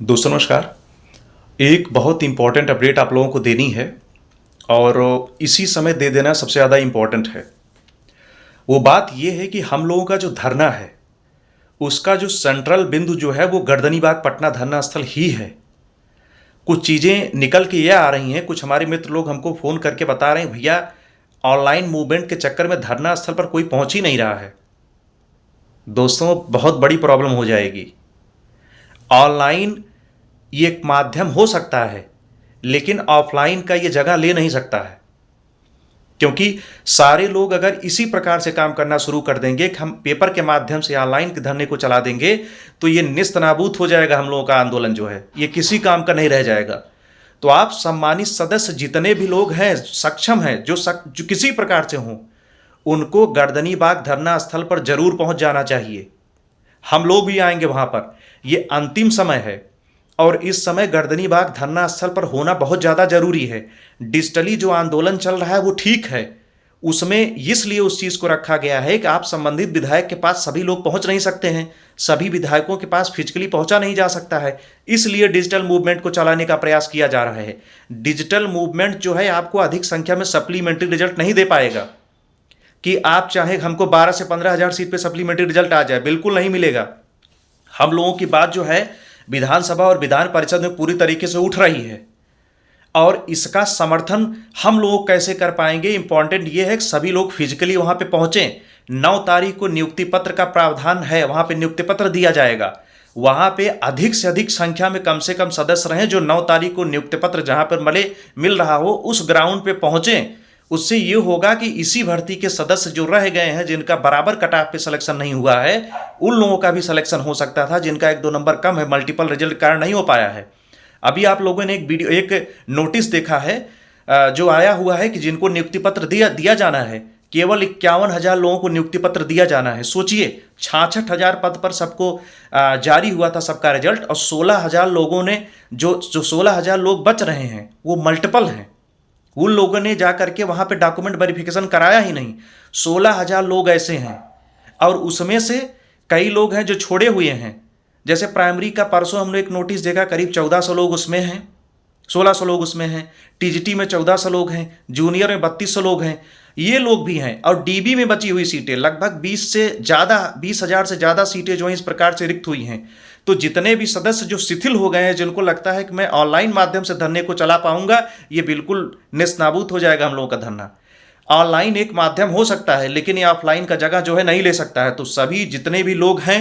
दोस्तों नमस्कार। एक बहुत इम्पॉर्टेंट अपडेट आप लोगों को देनी है और इसी समय दे देना सबसे ज़्यादा इम्पॉर्टेंट है। वो बात ये है कि हम लोगों का जो धरना है उसका जो सेंट्रल बिंदु जो है वो गर्दनीबाग पटना धरना स्थल ही है। कुछ चीज़ें निकल के ये आ रही हैं, कुछ हमारे मित्र लोग हमको फ़ोन करके बता रहे हैं भैया ऑनलाइन मूवमेंट के चक्कर में धरना स्थल पर कोई पहुंच ही नहीं रहा है। दोस्तों बहुत बड़ी प्रॉब्लम हो जाएगी। ऑनलाइन ये एक माध्यम हो सकता है लेकिन ऑफलाइन का ये जगह ले नहीं सकता है, क्योंकि सारे लोग अगर इसी प्रकार से काम करना शुरू कर देंगे कि हम पेपर के माध्यम से ऑनलाइन के धरने को चला देंगे तो ये निस्तनाबूत हो जाएगा। हम लोगों का आंदोलन जो है ये किसी काम का नहीं रह जाएगा। तो आप सम्मानित सदस्य जितने भी लोग हैं सक्षम हैं जो किसी प्रकार से हों उनको गर्दनीबाग धरना स्थल पर जरूर पहुंच जाना चाहिए। हम लोग भी आएंगे वहां पर। ये अंतिम समय है और इस समय गर्दनीबाग धरना स्थल पर होना बहुत ज़्यादा जरूरी है। डिजिटली जो आंदोलन चल रहा है वो ठीक है, उसमें इसलिए उस चीज़ को रखा गया है कि आप संबंधित विधायक के पास सभी लोग पहुंच नहीं सकते हैं, सभी विधायकों के पास फिजिकली पहुंचा नहीं जा सकता है, इसलिए डिजिटल मूवमेंट को चलाने का प्रयास किया जा रहा है। डिजिटल मूवमेंट जो है आपको अधिक संख्या में सप्लीमेंट्री रिजल्ट नहीं दे पाएगा कि आप चाहे हमको 12 से 15 हज़ार सीट पे सप्लीमेंट्री रिजल्ट आ जाए, बिल्कुल नहीं मिलेगा। हम लोगों की बात जो है विधानसभा और विधान परिषद में पूरी तरीके से उठ रही है और इसका समर्थन हम लोग कैसे कर पाएंगे, इंपॉर्टेंट ये है कि सभी लोग फिजिकली वहां पे पहुंचें। 9 तारीख को नियुक्ति पत्र का प्रावधान है, वहां पे नियुक्ति पत्र दिया जाएगा। वहां पे अधिक से अधिक संख्या में कम से कम सदस्य रहें जो 9 तारीख को नियुक्ति पत्र जहां पर मिल रहा हो उस ग्राउंड पे पहुंचें। उससे ये होगा कि इसी भर्ती के सदस्य जो रह गए हैं जिनका बराबर कट ऑफ पे सिलेक्शन नहीं हुआ है उन लोगों का भी सिलेक्शन हो सकता था, जिनका 1-2 नंबर कम है, मल्टीपल रिजल्ट के कारण नहीं हो पाया है। अभी आप लोगों ने एक नोटिस देखा है जो आया हुआ है कि जिनको नियुक्ति पत्र दिया जाना है, केवल 51,000 लोगों को नियुक्ति पत्र दिया जाना है। सोचिए 66,000 पद पर सबको जारी हुआ था सबका रिजल्ट और 16,000 लोगों ने जो 16,000 लोग बच रहे हैं वो मल्टीपल हैं। उन लोगों ने जा करके वहां पे डॉक्यूमेंट वेरिफिकेशन कराया ही नहीं। 16,000 लोग ऐसे हैं और उसमें से कई लोग हैं जो छोड़े हुए हैं। जैसे प्राइमरी का परसों हमने एक नोटिस देखा, करीब 1400 लोग उसमें हैं, 1600 लोग उसमें हैं। टीजीटी में 1400 लोग हैं, जूनियर में 3200 लोग हैं, ये लोग भी हैं। और डीबी में बची हुई सीटें लगभग 20,000 से ज़्यादा सीटें जो हैं इस प्रकार से रिक्त हुई हैं। तो जितने भी सदस्य जो शिथिल हो गए हैं, जिनको लगता है कि मैं ऑनलाइन माध्यम से धरने को चला पाऊंगा, ये बिल्कुल नेस्तनाबूत हो जाएगा हम लोगों का धरना। ऑनलाइन एक माध्यम हो सकता है लेकिन ये ऑफलाइन का जगह जो है नहीं ले सकता है। तो सभी जितने भी लोग हैं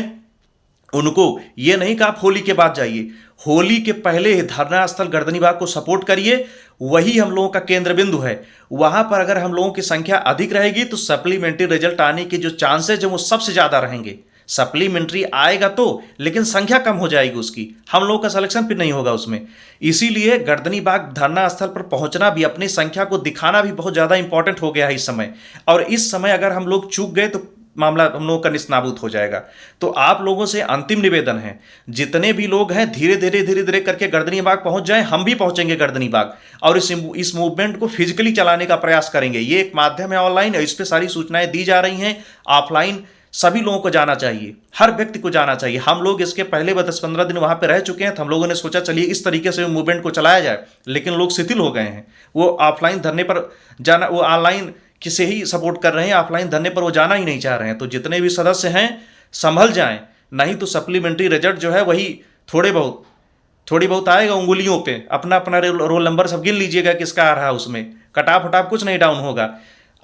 उनको ये नहीं कि आप होली के बाद जाइए, होली के पहले धरना स्थल गर्दनीबाग को सपोर्ट करिए, वही हम लोगों का केंद्र बिंदु है। वहां पर अगर हम लोगों की संख्या अधिक रहेगी तो सप्लीमेंट्री रिजल्ट आने के जो चांसेज है वो सबसे ज्यादा रहेंगे। सप्लीमेंट्री आएगा तो, लेकिन संख्या कम हो जाएगी उसकी, हम लोगों का सिलेक्शन फिर नहीं होगा उसमें। इसीलिए गर्दनीबाग धरना स्थल पर पहुंचना भी, अपनी संख्या को दिखाना भी बहुत ज्यादा इंपॉर्टेंट हो गया है इस समय। और इस समय अगर हम लोग चूक गए तो मामला हम लोगों का निस्नाबूत हो जाएगा। तो आप लोगों से अंतिम निवेदन है, जितने भी लोग हैं धीरे धीरे करके गर्दनीबाग पहुंच जाएं। हम भी पहुंचेंगे गर्दनीबाग और इस मूवमेंट को फिजिकली चलाने का प्रयास करेंगे। ये एक माध्यम है ऑनलाइन, इस पर सारी सूचनाएं दी जा रही हैं। ऑफलाइन सभी लोगों को जाना चाहिए, हर व्यक्ति को जाना चाहिए। हम लोग इसके पहले 10-15 दिन वहां पे रह चुके हैं तो हम लोगों ने सोचा चलिए इस तरीके से मूवमेंट को चलाया जाए, लेकिन लोग शिथिल हो गए हैं। वो ऑफलाइन धरने पर जाना, वो ऑनलाइन किसे ही सपोर्ट कर रहे हैं, ऑफलाइन धरने पर वो जाना ही नहीं चाह रहे हैं। तो जितने भी सदस्य हैं संभल जाएं, नहीं तो सप्लीमेंट्री रिजल्ट जो है वही थोड़ी बहुत आएगा उंगलियों पे। अपना अपना रोल नंबर सब गिन लीजिएगा किसका आ रहा है, उसमें कटाफ उटाफ कुछ नहीं डाउन होगा।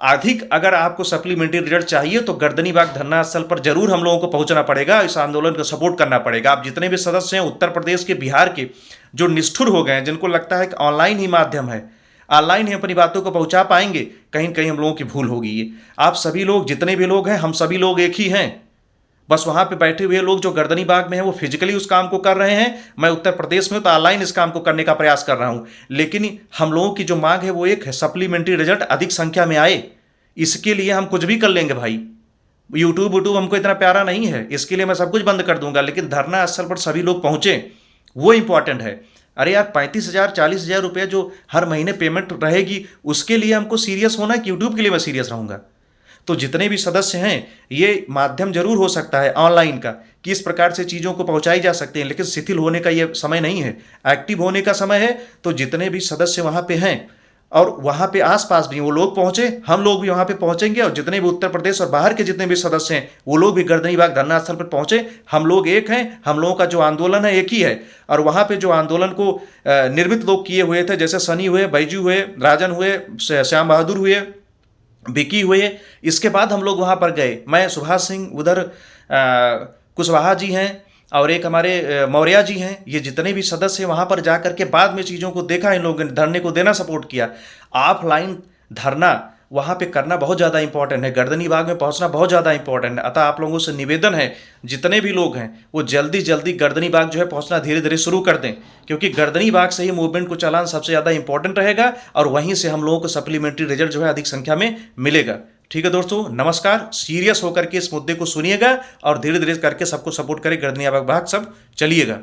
अधिक अगर आपको सप्लीमेंट्री रिजल्ट चाहिए तो गर्दनीबाग धरना स्थल पर जरूर हम लोगों को पहुंचना पड़ेगा, इस आंदोलन को सपोर्ट करना पड़ेगा। आप जितने भी सदस्य हैं उत्तर प्रदेश के, बिहार के, जो निष्ठुर हो गए हैं, जिनको लगता है कि ऑनलाइन ही माध्यम है, ऑनलाइन ही अपनी बातों को पहुंचा पाएंगे, कहीं न कहीं हम लोगों की भूल होगी। ये आप सभी लोग जितने भी लोग हैं, हम सभी लोग एक ही हैं। बस वहां पे बैठे हुए लोग जो गर्दनीबाग में हैं वो फिजिकली उस काम को कर रहे हैं। मैं उत्तर प्रदेश में तो ऑनलाइन इस काम को करने का प्रयास कर रहा हूं। लेकिन हम लोगों की जो मांग है वो एक है, सप्लीमेंट्री रिजल्ट अधिक संख्या में आए। इसके लिए हम कुछ भी कर लेंगे भाई। यूट्यूब हमको इतना प्यारा नहीं है, इसके लिए मैं सब कुछ बंद कर दूंगा, लेकिन धरना स्थल पर सभी लोग पहुंचे वो इंपॉर्टेंट है। अरे यार 35,000 40,000 रुपये जो हर महीने पेमेंट रहेगी, उसके लिए हमको सीरियस होना है कि यूट्यूब के लिए मैं सीरियस रहूंगा? तो जितने भी सदस्य हैं, ये माध्यम जरूर हो सकता है ऑनलाइन का कि इस प्रकार से चीज़ों को पहुंचाई जा सकती हैं, लेकिन शिथिल होने का ये समय नहीं है, एक्टिव होने का समय है। तो जितने भी सदस्य वहाँ पे हैं और वहाँ पे आसपास भी वो लोग पहुँचे, हम लोग भी वहाँ पे पहुँचेंगे, और जितने भी उत्तर प्रदेश और बाहर के जितने भी सदस्य हैं वो लोग भी गर्दनी बाग धरना स्थल पर पहुँचे। हम लोग एक हैं, हम लोगों का जो आंदोलन है एक ही है। और वहाँ पे जो आंदोलन को निर्मित लोग किए हुए थे, जैसे सनी हुए, बैजू हुए, राजन हुए, श्याम बहादुर हुए, विकी हुए, इसके बाद हम लोग वहाँ पर गए। मैं सुभाष सिंह, उधर कुशवाहा जी हैं, और एक हमारे मौर्य जी हैं। ये जितने भी सदस्य वहाँ पर जा कर के बाद में चीज़ों को देखा, इन लोगों ने धरने को देना सपोर्ट किया। ऑफलाइन धरना वहाँ पे करना बहुत ज़्यादा इंपॉर्टेंट है, गर्दनी बाग में पहुँचना बहुत ज़्यादा इंपॉर्टेंट है। अतः आप लोगों से निवेदन है, जितने भी लोग हैं वो जल्दी जल्दी गर्दनी बाग जो है पहुँचना धीरे धीरे शुरू कर दें, क्योंकि गर्दनी बाग से ही मूवमेंट को चलाना सबसे ज़्यादा इंपॉर्टेंट रहेगा, और वहीं से हम लोगों को सप्लीमेंट्री रिजल्ट जो है अधिक संख्या में मिलेगा। ठीक है दोस्तों, नमस्कार। सीरियस होकर के इस मुद्दे को सुनिएगा और धीरे धीरे करके सबको सपोर्ट करें, गर्दनी बाग सब चलिएगा।